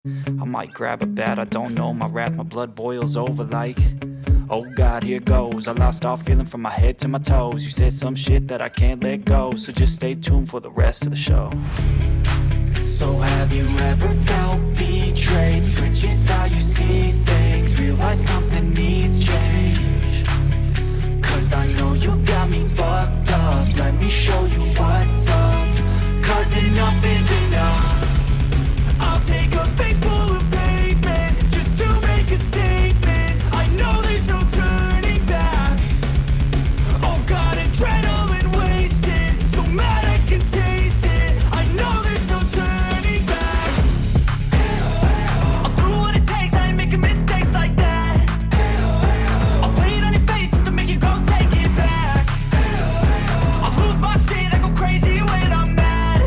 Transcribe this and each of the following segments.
I might grab a bat, I don't know, my wrath, my blood boils over like oh God, here goes. I lost all feeling from my head to my toes. You said some shit that I can't let go, so just stay tuned for the rest of the show. So have you ever felt betrayed? Switches how you see things, realize something needs change. Cause I know you got me fucked up, let me show you what's up. Cause enough is enough. I'll take a face full of pavement just to make a statement. I know there's no turning back. Oh God, adrenaline wasted, so mad I can taste it. I know there's no turning back. I'll do what it takes, I ain't making mistakes like that. I'll play it on your face to make you go take it back. I'll lose my shit, I go crazy when I'm mad.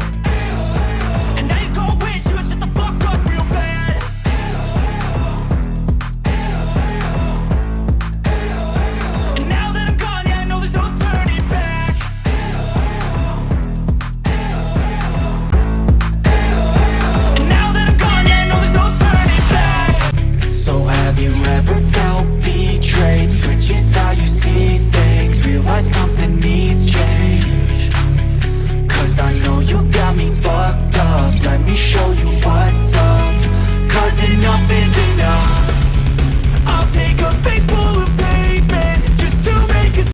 And now you go wish you would shut the fuck up real bad. And now that I'm gone, yeah, I know there's no turning back. And now that I'm gone, yeah, I know there's no turning back. So have you ever felt betrayed? Switches how you see things, realize something needs change. Cause I know you got me fucked